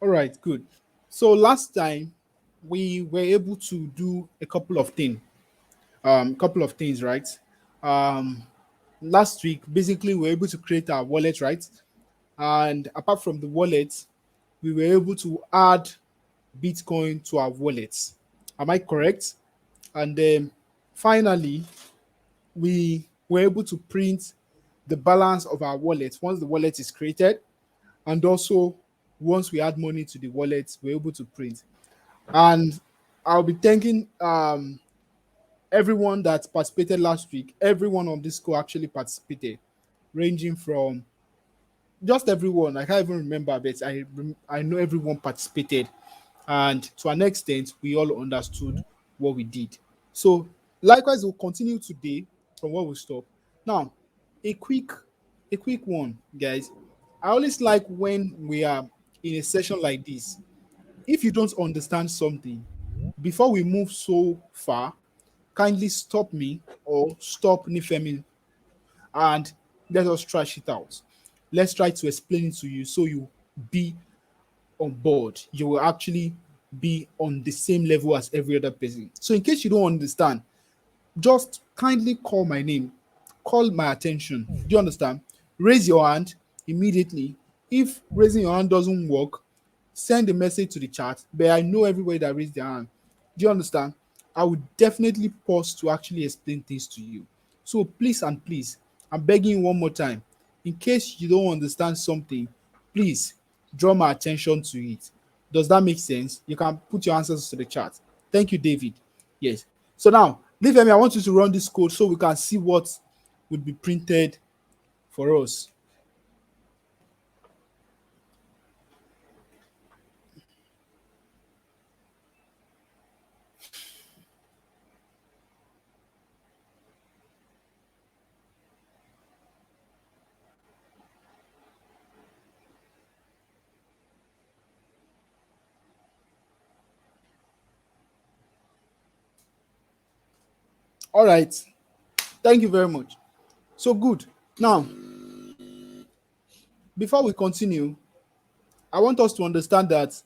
All right, good. So last time we were able to do a couple of things, right? Um, Last week, basically, we were able to create our wallet, right? And apart from the wallet, we were able to add Bitcoin to our wallets. Am I correct? And then finally, we were able to print the balance of our wallet once the wallet is created, and also once we add money to the wallet, we're able to print. And I'll be thanking everyone that participated last week. Everyone on this call actually participated, ranging from just everyone. I can't even remember, but I know everyone participated, and to an extent, we all understood what we did. So, likewise, we'll continue today from where we stop. Now, a quick, a quick one, guys. I always like when we are in a session like this. If you don't understand something, before we move so far, kindly stop me or stop Nifemi and let us trash it out. Let's try to explain it to you so you be on board. You will actually be on the same level as every other person. So, in case you don't understand, just kindly call my name, call my attention. Do you understand? Raise your hand immediately. If raising your hand doesn't work, send a message to the chat. But I know everybody that raised their hand. Do you understand? I would definitely pause to actually explain things to you. So please and please, I'm begging you one more time. In case you don't understand something, please draw my attention to it. Does that make sense? You can put your answers to the chat. Thank you, David. Yes. So now, Leave me. I want you to run this code so we can see what would be printed for us. All right. Thank you very much. So good. Now, before we continue, I want us to understand that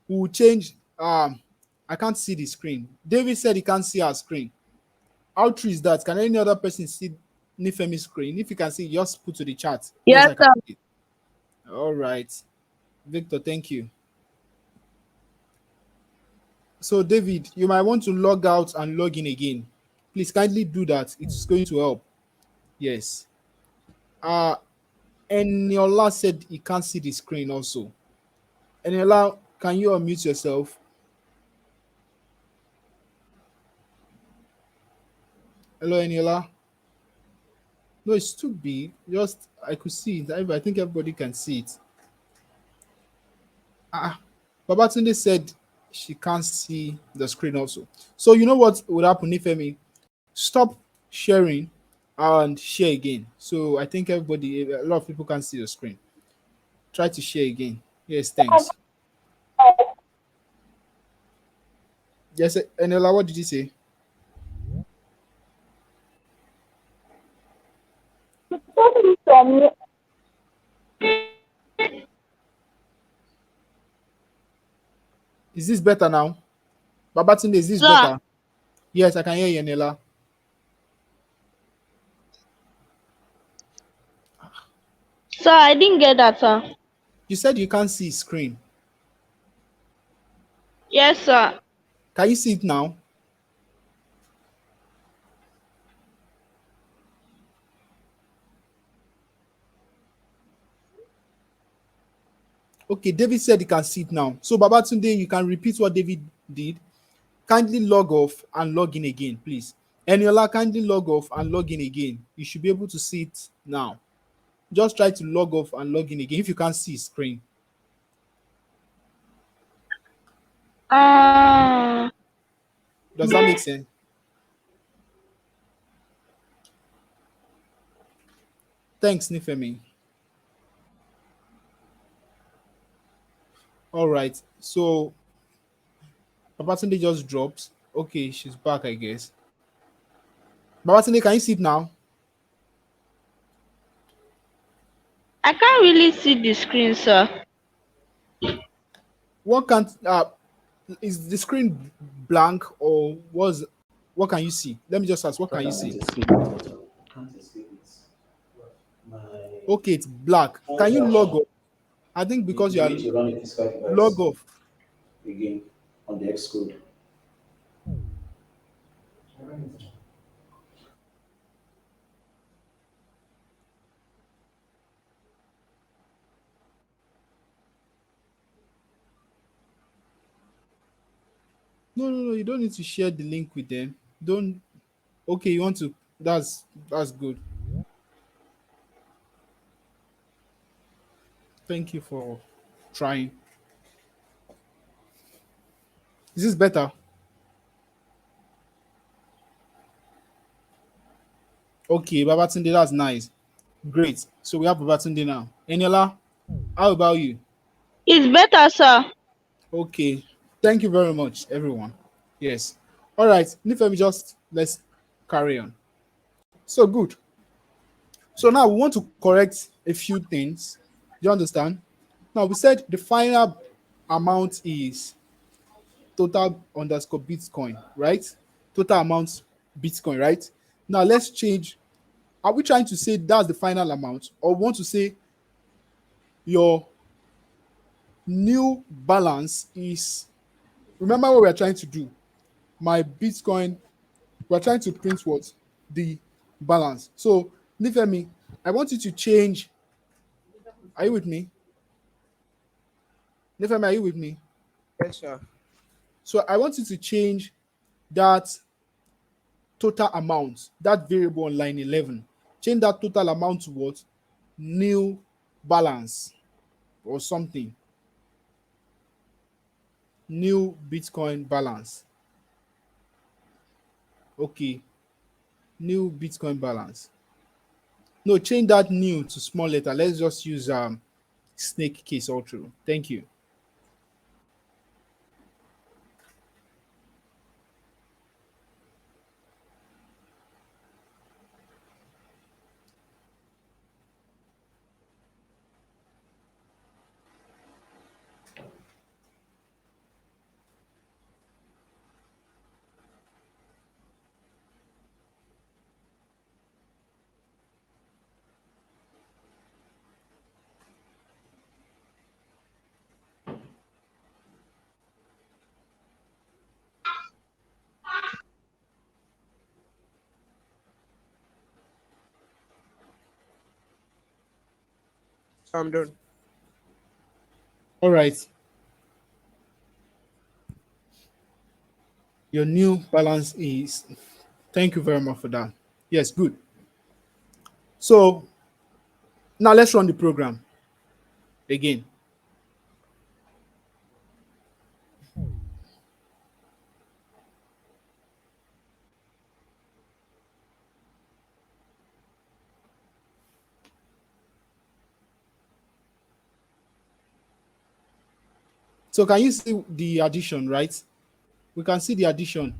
we will change. I can't see the screen. David said he can't see our screen. How true is that? Can any other person see Nifemi's screen? If you can see, just put to the chat. Yes, Yes, I can sir. see it. All right. Victor, thank you. So, David, you might want to log out and log in again. Please kindly do that. It's going to help. Yes. Uh Eniola said he can't see the screen also. Eniola, can you unmute yourself? Hello, Eniola. No, it's too big. Just I could see it. I think everybody can see it. Babatunde said she can't see the screen also. So you know what would happen if stop sharing and share again. So I think everybody, a lot of people can see the screen. Try to share again. Yes, thanks. Yes, Eniola, what did you say? Is this better now? Babatunde, is this Sir, better? Yes, I can hear you, Eniola. sir, I didn't get that, sir. You said you can't see screen. Yes, sir. Can you see it now? Okay, David said he can see it now. So Babatunde, you can repeat what David did. Kindly log off and log in again, please. Eniola, kindly log off and log in again. You should be able to see it now. Just try to log off and log in again if you can't see screen. Uh, Does that make sense? Thanks, Nifemi. All right. So Babatunde just dropped. Okay, she's back, I guess. Babatunde, can you see it now? I can't really see the screen, sir. What can't is the screen blank or was what can you see? Let me just ask, what can Thought you I can't see? escape it at all. Can't escape it. My Okay, it's black. phone Can you log version. off? I think because you You are need to run a physical log device off. again on the Xcode. No, no, no, you don't need to share the link with them. Don't okay, you want to that's good. Thank you for trying. Is this better? Okay, Babatunde, that's nice. Great. So we have Babatunde now. Eniola, how about you? It's better, sir. Okay. Thank you very much, everyone. Yes. All right. Nifemi, just let's carry on. So good. So now we want to correct a few things. Do you understand? Now we said the final amount is total underscore Bitcoin, right? Total amount Bitcoin, right? Now let's change. Are we trying to say that's the final amount, or want to say your new balance is? Remember what we're trying to do. My Bitcoin, we're trying to print what? The balance. So, Nifemi, I want you to change. Are you with me? Nifemi, are you with me? Yes, sir. So, I want you to change that total amount, that variable on line 11. Change that total amount to what? New balance or something. New Bitcoin balance. Okay. New Bitcoin balance. No, change that new to small letter. Let's just use snake case all through. Thank you. So I'm done. All right. Your new balance is. Thank you very much for that. Yes, good. So now let's run the program again. So can you see the addition, right? We can see the addition.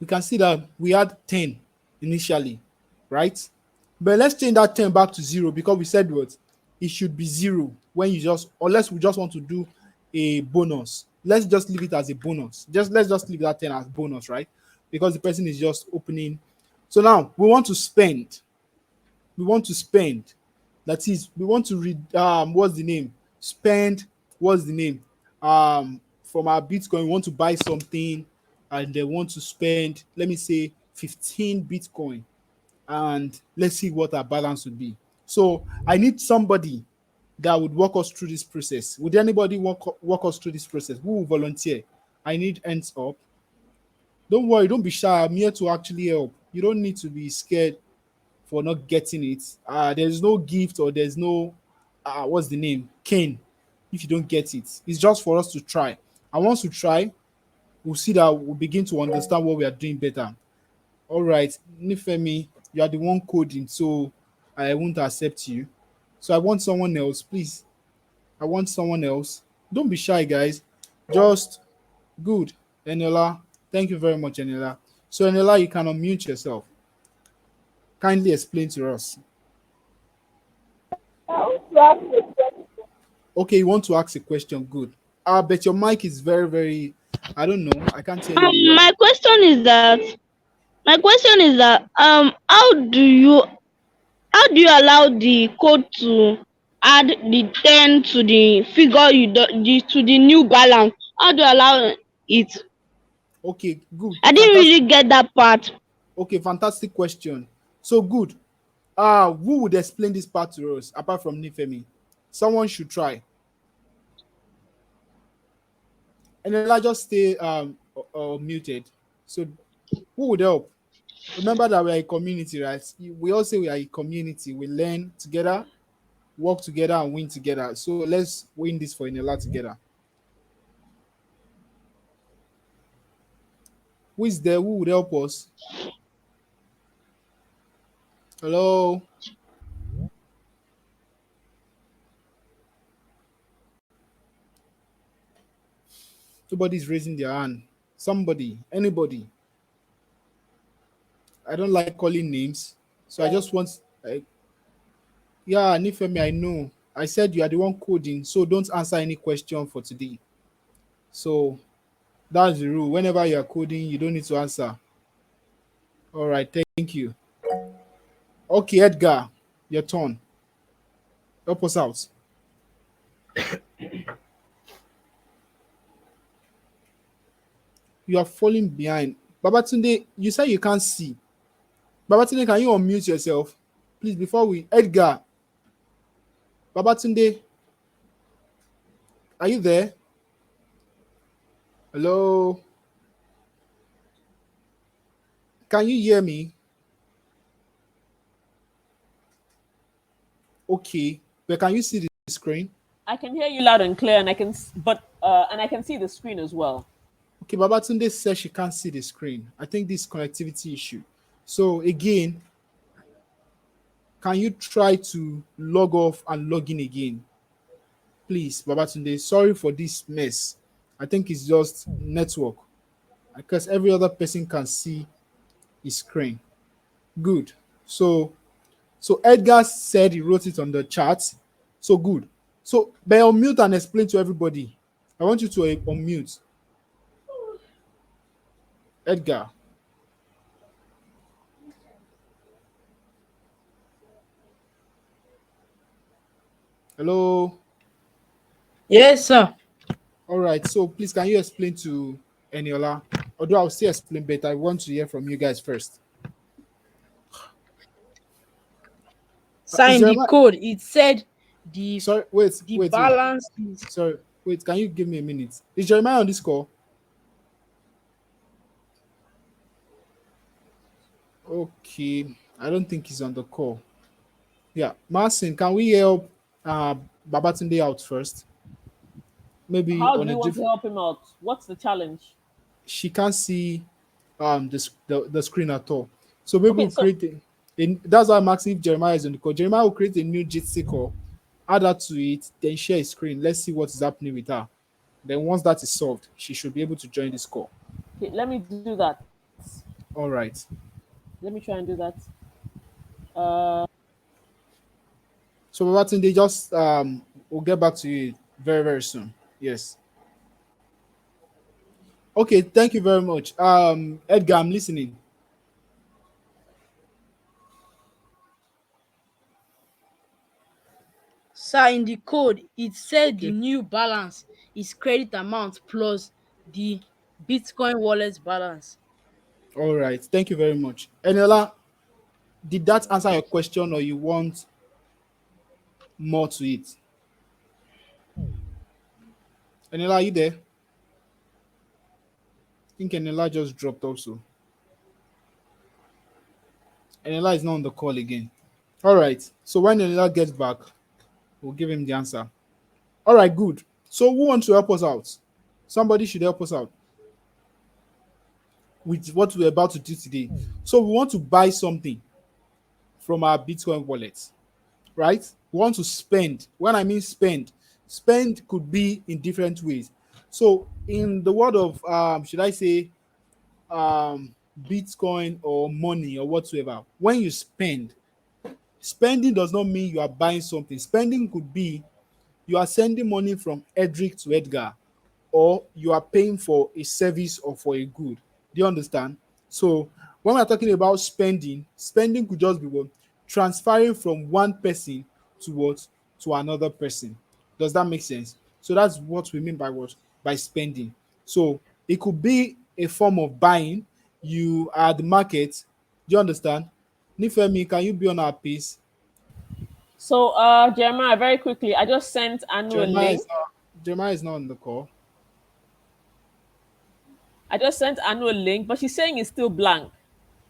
We can see that we had 10 initially, right? But let's change that 10 back to zero because we said what? It should be zero when you just, unless we just want to do a bonus. Let's just leave it as a bonus. Let's just leave that 10 as bonus, right? Because the person is just opening. So now we want to spend. We want to spend. That is, we want to read what's the name? Spend, what's the name? From our Bitcoin, we want to buy something and they want to spend, let me say 15 Bitcoin, and let's see what our balance would be. So I need somebody that would walk us through this process. Would anybody walk us through this process? Who will volunteer? I need hands up. Don't worry, don't be shy. I'm here to actually help. You don't need to be scared for not getting it. There's no gift or there's no what's the name? Cane if you don't get it. It's just for us to try. And once we try, we'll see that we'll begin to understand what we are doing better. All right, Nifemi, you are the one coding, so I won't accept you. So I want someone else, please. I want someone else. Don't be shy, guys. Just good. Eniola, thank you very much, Eniola. So Eniola, you can unmute yourself. Kindly explain to us. I want to ask a question. Okay, you want to ask a question? Good. But your mic is very, very. I don't know. I can't hear you well. My question is that how do you allow the code to add the 10 to the figure to the new balance? How do you allow it? Okay, good. I didn't Fantastic. really get that part. Okay, fantastic question. So good. Who would explain this part to us apart from Nifemi? Someone should try. And then I just stay muted. So who would help? Remember that we are a community, right? We all say we are a community. We learn together, work together, and win together. So let's win this for Inela together. Who is there? Who would help us? Hello? Nobody's raising their hand. Somebody, anybody. I don't like calling names. So I just want, like, yeah, Nifemi, I know. I said you are the one coding, so don't answer any question for today. So that's the rule. Whenever you are coding, you don't need to answer. All right, thank you. Okay, Edgar, your turn. Help us out. You are falling behind. Babatunde, you said you can't see. Babatunde, can you unmute yourself? Please, before we. Edgar, Babatunde, are you there? Hello? Can you hear me? Okay. But can you see the screen? I can hear you loud and clear, and I can see the screen as well. Okay, Babatunde says she can't see the screen. I think this connectivity issue. So again, can you try to log off and log in again? Please, Babatunde. Sorry for this mess. I think it's just network because every other person can see his screen. Good. So Edgar said he wrote it on the chat. So good. So by unmute and explain to everybody. I want you to unmute. Edgar. Hello. Yes, sir. All right. So please, can you explain to Eniola? Although I'll still explain, but I want to hear from you guys first. Sir, Is in the Jeremiah? code, it said the Sorry. Wait. the Wait. Wait. balance is Sorry. Wait. Can you give me a minute? Is Jeremiah on this call? Okay. I don't think he's on the call. Yeah. Marcin, can we help Babatunde out first? Maybe How do on a you want to different. help him out? What's the challenge? She can't see the screen at all. So maybe Okay, we'll so create that's why I'm asking if Jeremiah is on the call. Jeremiah will create a new Jitsi call, add that to it, then share a screen. Let's see what is happening with her. Then once that is solved, she should be able to join this call. okay, let me do that. All right. Let me try and do that. Uh, So Babatunde, just we'll get back to you very, very soon. Yes. Okay, thank you very much. Edgar, I'm listening. sir in the code. It said the Okay. new balance is credit amount plus the Bitcoin wallet balance. All right. Thank you very much. Eniola, did that answer your question or you want more to it? Eniola, are you there? I think Eniola just dropped also. Eniola is not on the call again. All right. So when Eniola gets back, we'll give him the answer. All right, good. So who wants to help us out? Somebody should help us out with what we're about to do today. So we want to buy something from our Bitcoin wallet, right? We want to spend. When I mean spend, spend could be in different ways. So in the world of should I say Bitcoin or money or whatsoever, when you spend, spending does not mean you are buying something. Spending could be you are sending money from Edric to Edgar, or you are paying for a service or for a good. Do you understand? So when we're talking about spending, spending could just be what, transferring from one person to what, to another person. Does that make sense? So that's what we mean by what, by spending. So it could be a form of buying. You are at the market. Do you understand? Nifemi, can you be on our piece? So, Jeremiah, very quickly, I just sent Anu a Jeremiah is link. not Jeremiah is not on the call. I just sent Anu a link, but she's saying it's still blank.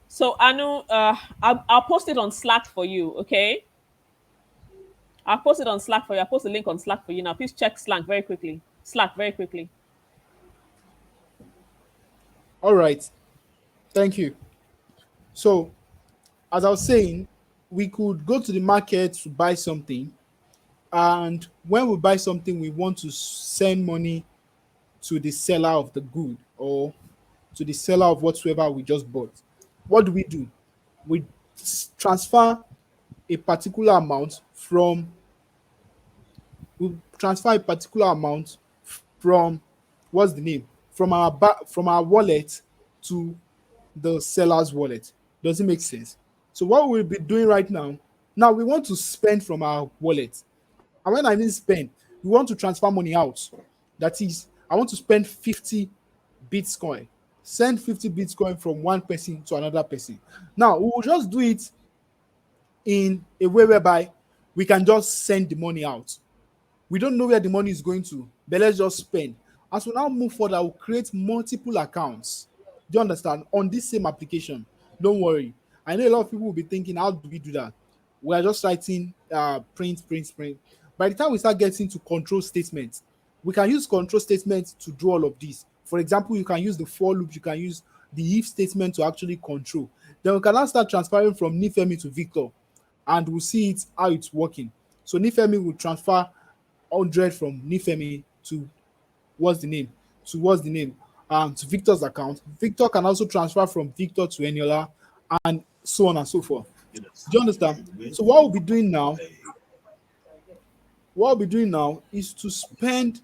So, Anu, I'll post it on Slack for you, okay? I'll post it on Slack for you. I'll post the link on Slack for you now. Please check Slack very quickly. Slack very quickly. All right. Thank you. So as I was saying, we could go to the market to buy something, and when we buy something, we want to send money to the seller of the good or to the seller of whatsoever we just bought. What do? We transfer a particular amount from we transfer a particular amount from what's the name, from our wallet to the seller's wallet. Does it make sense? So what we'll be doing right now we want to spend from our wallet. And when I mean spend, we want to transfer money out. That is, I want to spend 50 Bitcoin. Send 50 Bitcoin from one person to another person. Now we will just do it in a way whereby we can just send the money out. We don't know where the money is going to, but let's just spend. As we now move forward, I will create multiple accounts. Do you understand? On this same application. Don't worry. I know a lot of people will be thinking, how do we do that? We are just writing print. By the time we start getting to control statements, we can use control statements to do all of this. For example, you can use the for loop, you can use the if statement to actually control. Then we can now start transferring from Nifemi to Victor, and we'll see it how it's working. So Nifemi will transfer 100 from Nifemi to what's the name? To what's the name? To Victor's account. Victor can also transfer from Victor to Eniola, and so on and so forth. Do you understand? So what I'll be doing now is to spend,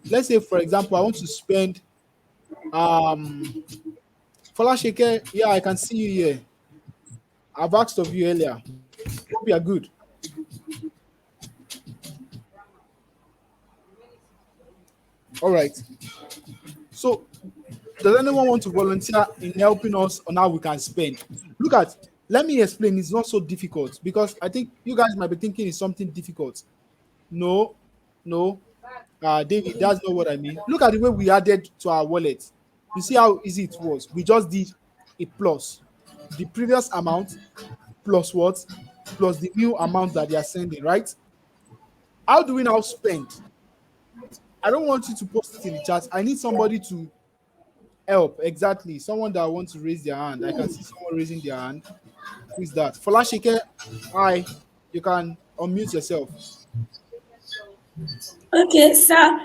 let's say for example, I want to spend um Folasheke, yeah, I can see you here. I've asked of you earlier. Hope you are good. All right. So does anyone want to volunteer in helping us on how we can spend? Look at, let me explain. It's not so difficult because I think you guys might be thinking it's something difficult. No, no, David, that's not what I mean. Look at the way we added to our wallet. You see how easy it was. We just did a plus the previous amount plus what, plus the new amount that they are sending, right? How do we now spend? I don't want you to post it in the chat. I need somebody to help. Exactly. Someone that wants to raise their hand. I can see someone raising their hand. Who is that? Folashike, hi. You can unmute yourself. Okay, so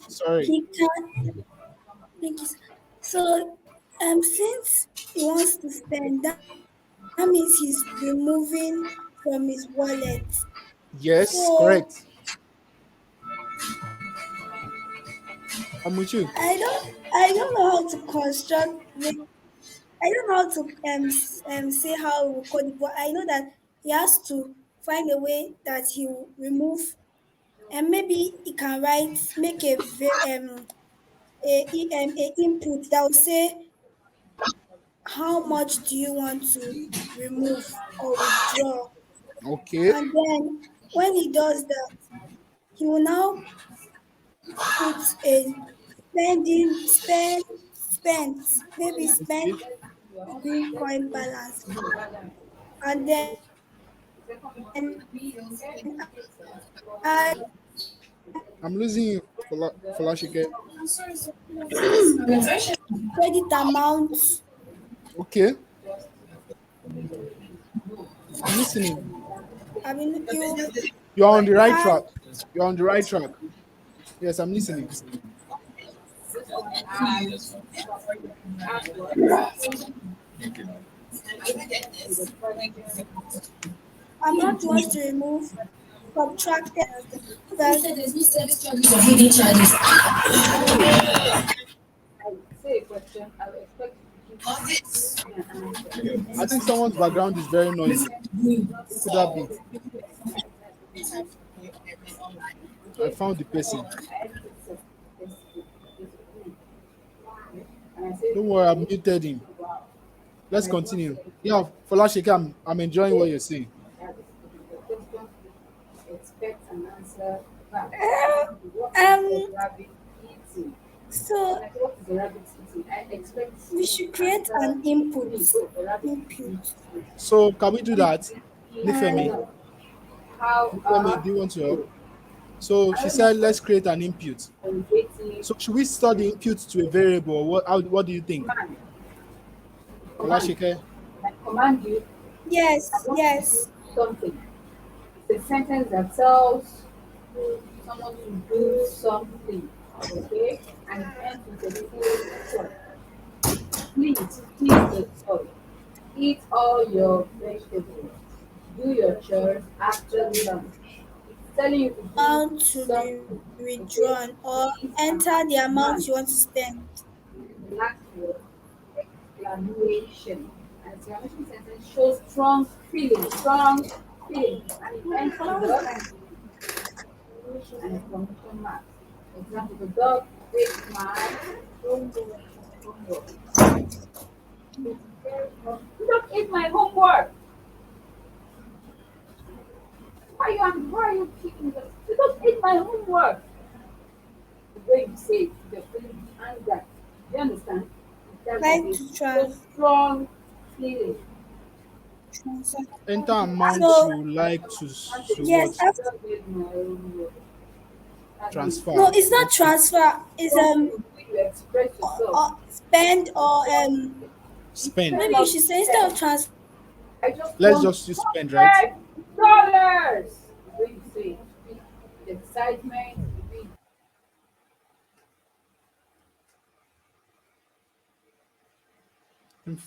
Sorry. he can thank you. So since he wants to spend, that means he's removing from his wallet. Yes, So correct. I'm with you. I don't know how to construct I don't know how to say how he will code it, but I know that he has to find a way that he will remove, and maybe he can write make a input that will say how much do you want to remove or withdraw, Okay. and then when he does that, he will now put a spent maybe Okay. spent Bitcoin balance, and then add I'm losing you, Folashike. credit amount. Okay. I'm listening. I mean, you You're on the right add track. You're on the right track. Yes, I'm listening. amount you want to remove, subtracted Who the said there's no service charges or hidden charges? I say a question, I will expect you to give me an answer. I think someone's background is very noisy. Who could that be? I Okay? found the So person. I asked you to and I say, Don't worry, I've muted him. wow. And Let's I don't continue. say, Yeah, Falashika, I'm enjoying what okay, you're saying. that is the question, expect an answer back. What is a um rabbit eating? so When I say what is a rabbit eating, I expect we you should to create answer an input. me. Oh, a rabbit is Input. eating food. So can we do What that? is it Nifemi, And eating? How Nifemi, are do you want to help? you? So I she don't know said, what let's create an input. elevating So should we store the input to a variable? Or what do you think? command. Command. Falashika? I command you, I yes, want you to do yes. something. It's a sentence that tells someone to do something. Okay? And it ends with a full stop. Please the soil. Eat all your vegetables. Do your chores after lunch. It's telling you to do Amount to be something. Okay? withdrawn or Is an enter the amount command. you want to spend. The last word, exclamation. An exclamation sentence shows strong feeling, strong feeling. And it ends with an exclamation mark. Example, the dog ate my homework. The dog ate my homework. Why are you kicking the dog ate my homework? The way you say it, you're feeling anger. Do you understand? That's what Like it to shows strong feeling. transact. Enter amount So you like to yes, what? after, Dog ate my homework. That's how you say no, Transfer. it's not Okay. transfer. It's strong feeling, the way you express yourself. spend or Spend. Instead maybe you of should say instead of transfer. I just Let's want just use spend, right? $100. The way you say it, the excitement, the way Mm,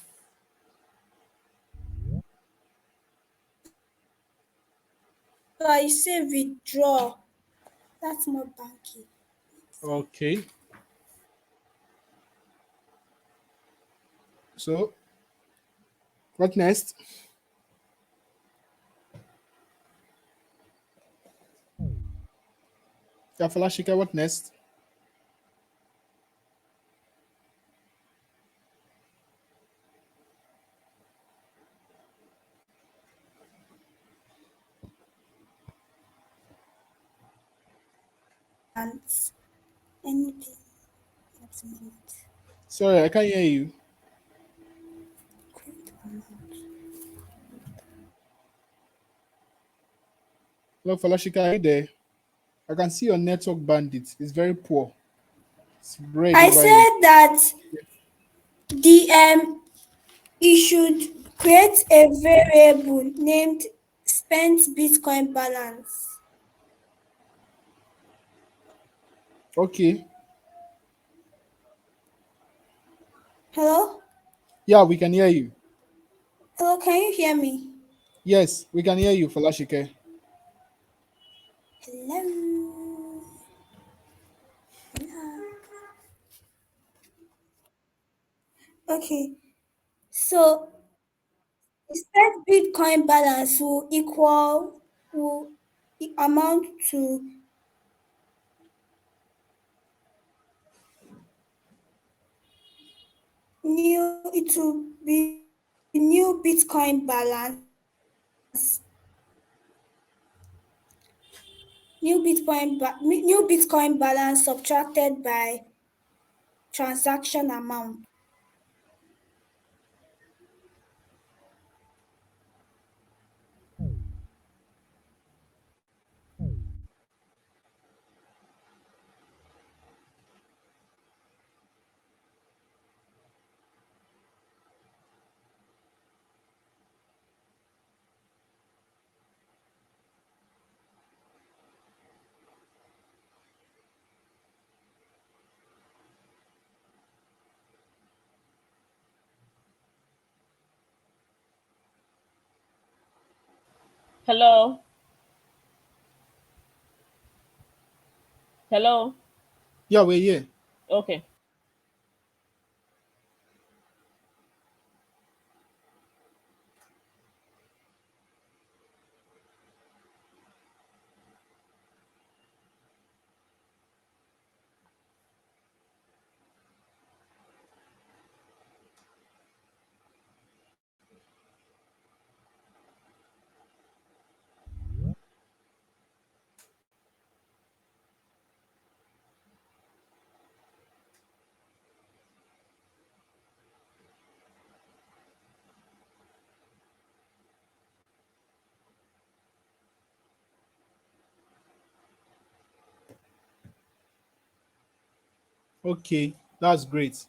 So I say withdraw. That's not banking. okay. So what next? Yeah, Falashika, what next? And anything at the moment. Sorry, I can't hear you. Create amount. Hello, Falashika, are you there? I can see your network bandit. It's very poor. It's red I over here. said that the you should create a variable named spent Bitcoin balance. Okay. Hello? Yeah, we can hear you. Hello, can you hear me? Yes, we can hear you, Falashike. Hello? Hello? Okay, so the spent Bitcoin balance will amount to it will be new Bitcoin balance, new Bitcoin balance subtracted by transaction amount. Hello. Hello. Yeah, we're here. Okay. Okay, that's great.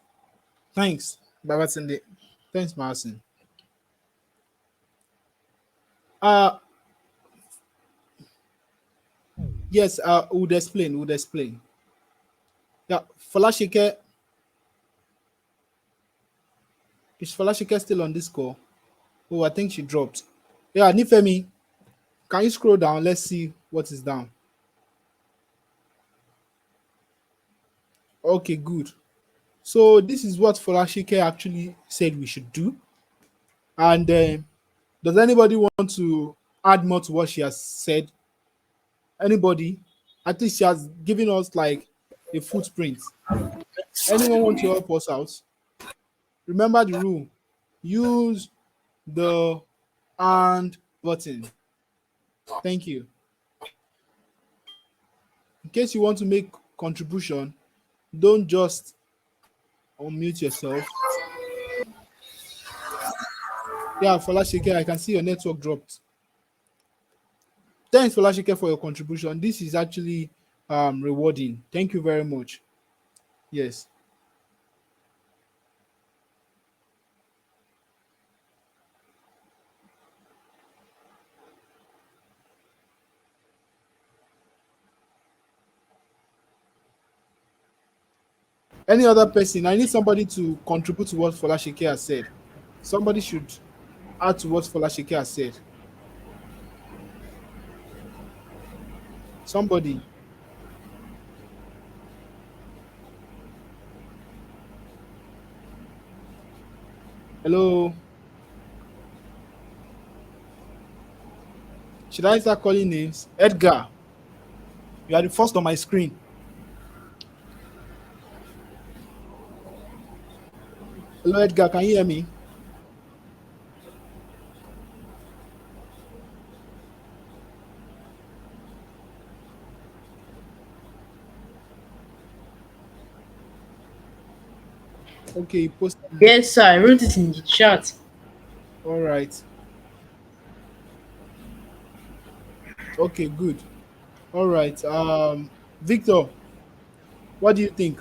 Thanks, Babatunde. Thanks, Marcin. Uh yes, would explain, would explain. Yeah, Falashike, is Falashike still on this call? Oh, I think she dropped. Yeah, Nifemi, can you scroll down? Let's see what is down. Okay, good. So this is what Falashike actually said we should do. And does anybody want to add more to what she has said? Anybody? At least she has given us like a footprint. Anyone want to help us out? Remember the rule. Use the and button. Thank you. In case you want to make contribution, don't just unmute yourself. Yeah, Falashike, I can see your network dropped. Thanks, Falashike, for your contribution. This is actually rewarding. Thank you very much. Yes. Any other person? I need somebody to contribute to what Falashike has said. Somebody should add to what Falashike has said. Somebody. Hello. Should I start calling names? Edgar, you are the first on my screen. Hello, Edgar. Can you hear me? Okay, post. Yes, sir. I wrote it in the chat. All right. Okay, good. All right. Victor, what do you think?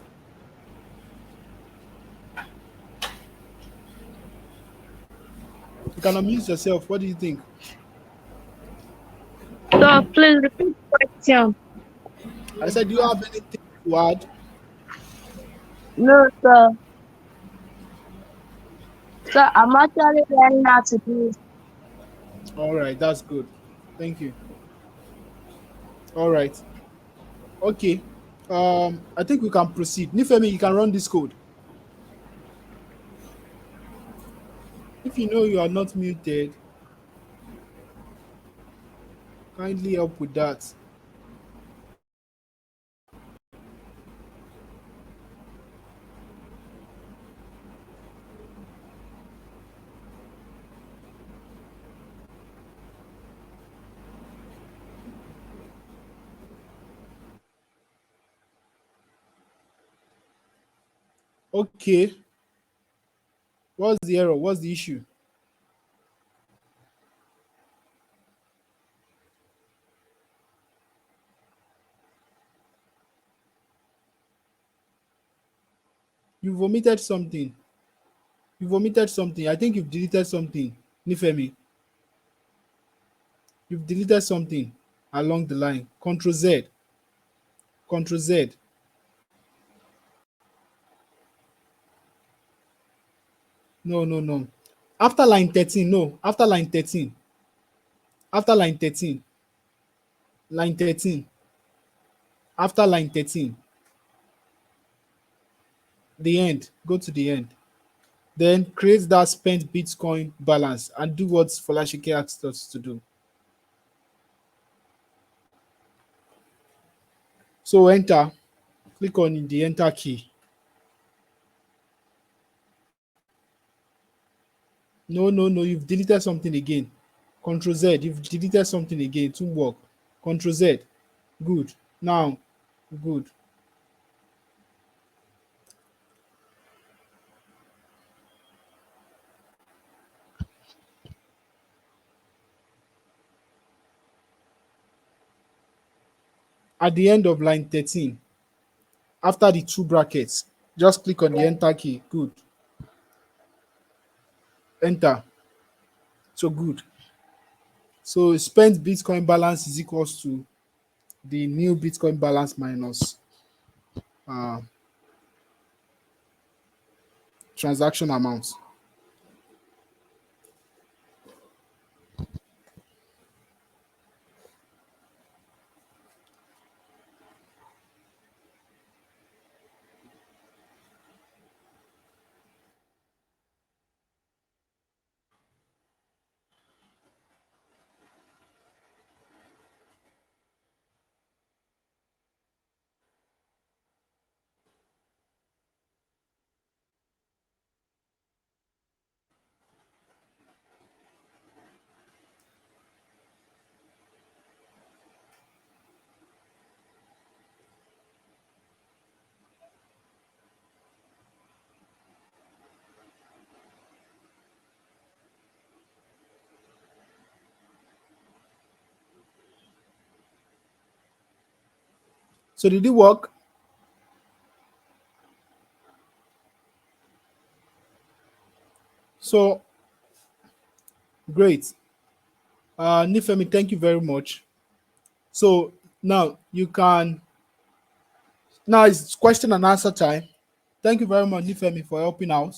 You can unmute yourself. What do you think? So please repeat the question. I said, do you have anything to add? No, sir. So I'm actually learning how to do it. All right, that's good. Thank you. All right. Okay. I think we can proceed. Nifemi, you can run this code. If you know you are not muted, kindly help with that. Okay. What's the error? What's the issue? You've omitted something. You've omitted something. I think you've deleted something. Nifemi, you've deleted something along the line. Control Z. Control Z. No, no, no. After line 13, no. After line 13. After line 13. Line 13. After line 13, the end, go to the end. Then create that spent Bitcoin balance and do what Folashike asked us to do. So enter, click on the enter key. No, you've deleted something again. Control Z, you've deleted something again. It won't work. Control Z. Good. Now, good. At the end of line 13, after the two brackets, just click on the enter key. Good. Enter. So good. So spent Bitcoin balance is equals to the new Bitcoin balance minus uh, transaction amount. So did it work? So great. Nifemi, thank you very much. So now you can, now it's question and answer time. Thank you very much, Nifemi, for helping out.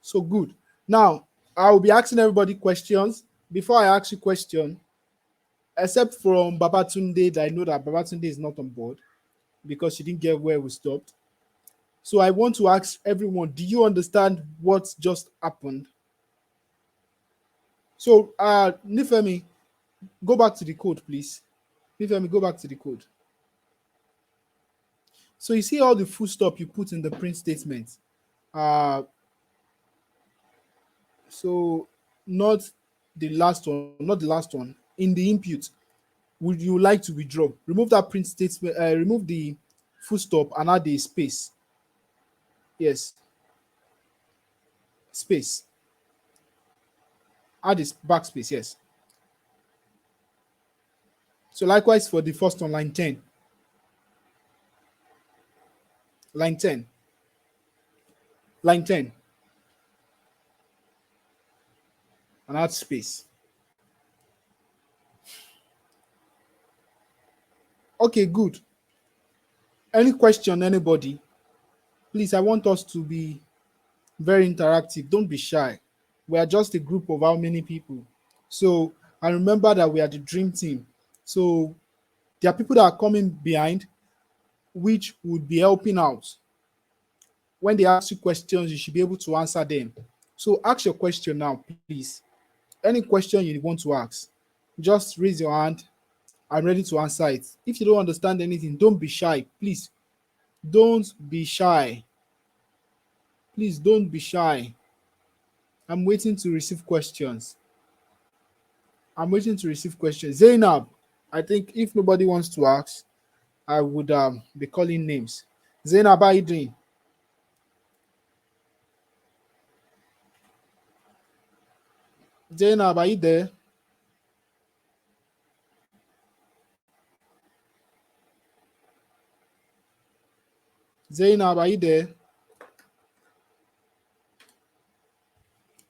So good. Now I will be asking everybody questions. Before I ask you question, except from Babatunde, that I know that Babatunde is not on board because she didn't get where we stopped. So I want to ask everyone, do you understand what just happened? So Nifemi, go back to the code, please. Nifemi, go back to the code. So you see all the full stop you put in the print statement. Uh, so not the last one, not the last one. In the input, would you like to withdraw? Remove that print statement, remove the full stop and add the space. Yes, space. Add this backspace, yes. So likewise for the first one, line 10. Line 10. Line 10. And add space. Okay, good. Any question, anybody? Please, I want us to be very interactive. Don't be shy. We are just a group of how many people? So, and remember that we are the dream team. So, there are people that are coming behind, which would be helping out. When they ask you questions, you should be able to answer them. So, ask your question now, please. Any question you want to ask, just raise your hand. I'm ready to answer it. If you don't understand anything, don't be shy. Please, don't be shy. Please don't be shy. I'm waiting to receive questions. I'm waiting to receive questions. Zainab, I think if nobody wants to ask, I would be calling names. Zainab, how are you doing? Zainab, are you there? Zainab, are you there?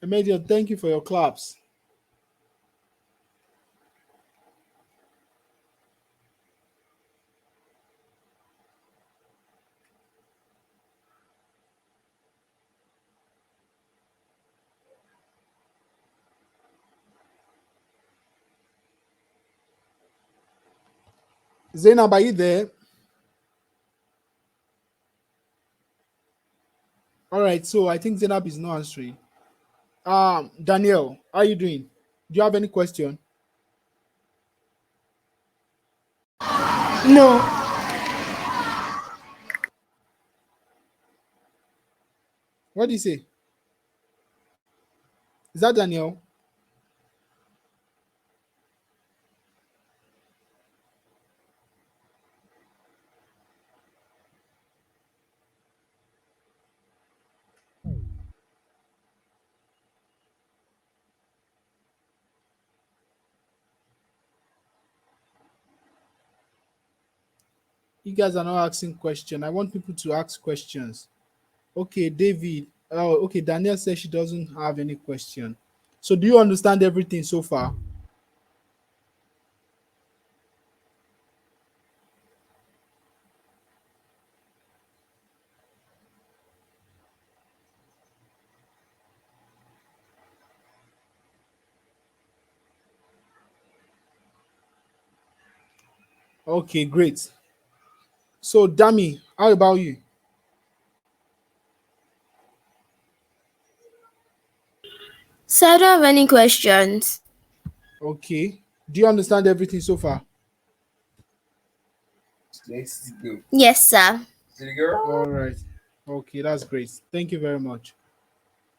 Emedian, thank you for your claps. Zainab, are you there? right, so I think Zainab is not answering. Daniel, how are you doing? Do you have any question? No. What do you say? Is that Daniel? You guys are not asking questions. I want people to ask questions. Okay, David. Oh, okay. Daniel says she doesn't have any question. So, do you understand everything so far? Okay, great. So, Dami, how about you? So I don't have any questions. Okay. Do you understand everything so far? Yes, sir. All right. Okay, that's great. Thank you very much.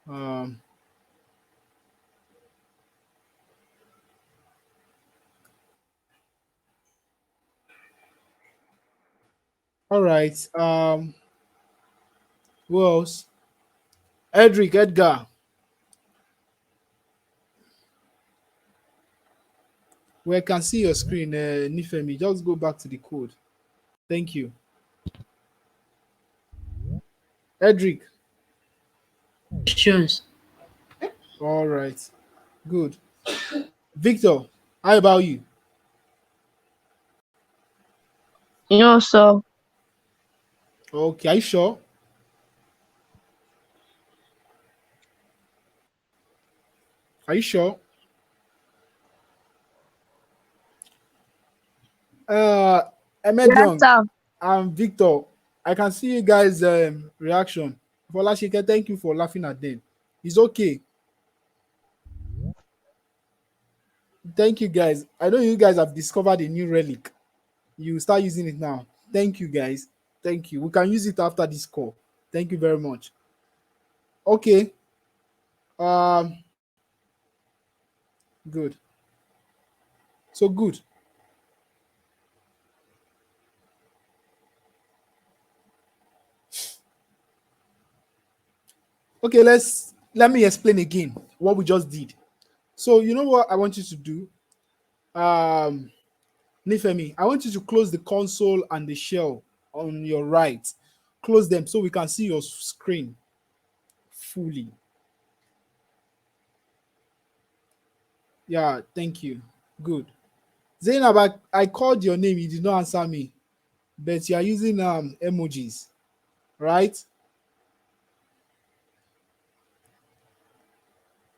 Um, all right. Who else? Edric, Edgar. We can see your screen, Nifemi. Just go back to the code. Thank you. Edric. Questions. All right. Good. Victor, how about you? So Okay, are you sure? Are you sure? Uh, Ahmed yes, Young sir. and Victor, I can see you guys' reaction. For Lashike, thank you for laughing at them. It's okay. Thank you, guys. I know you guys have discovered a new relic. You start using it now. Thank you, guys. Thank you. We can use it after this call. Thank you very much. Okay. Um, good. So good. Okay, let me explain again what we just did. So you know what I want you to do? Um, Nifemi, I want you to close the console and the shell on your right. Close them so we can see your screen fully. Yeah, thank you. Good. Zainab, I called your name, you did not answer me, but you are using emojis, right?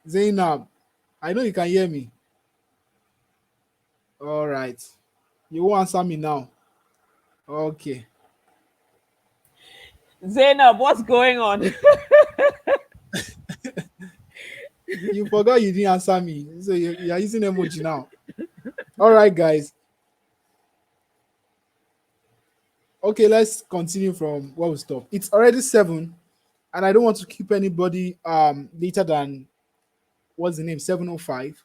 Zainab, I know you can hear me. All right. You won't answer me now. Okay. Zainab, what's going on? You forgot you didn't answer me. So you are using emoji now. All right, guys. Okay, let's continue from where we stopped. It's already 7, and I don't want to keep anybody later than what's the name? 7:05.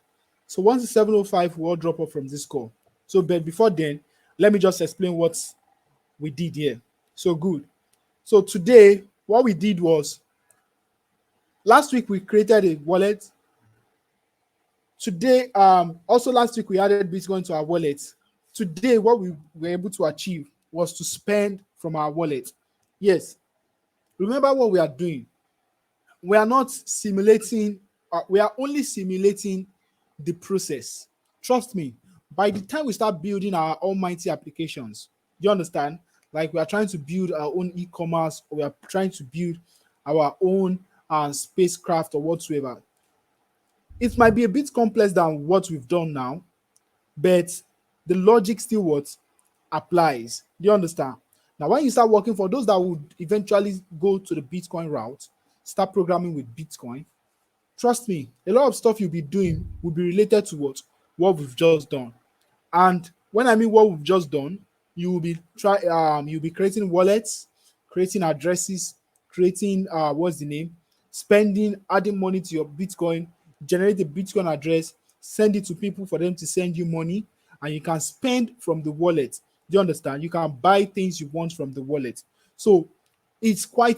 So once it's 7:05, we'll all drop off from this call. So but before then, let me just explain what we did here. So good. So today, what we did was last week we created a wallet. Today, also last week we added Bitcoin to our wallet. Today, what we were able to achieve was to spend from our wallet. Yes, remember what we are doing. We are not simulating, we are only simulating the process. Trust me, by the time we start building our almighty applications, do you understand? Like we are trying to build our own e-commerce, or we are trying to build our own spacecraft or whatsoever. It might be a bit complex than what we've done now, but the logic still what applies. Do you understand? Now, when you start working for those that would eventually go to the Bitcoin route, start programming with Bitcoin, trust me, a lot of stuff you'll be doing will be related to what we've just done. And when I mean what we've just done, you'll be creating wallets, creating addresses, creating what's the name, spending, adding money to your Bitcoin, generate a Bitcoin address, send it to people for them to send you money, and you can spend from the wallet. Do you understand? You can buy things you want from the wallet. So it's quite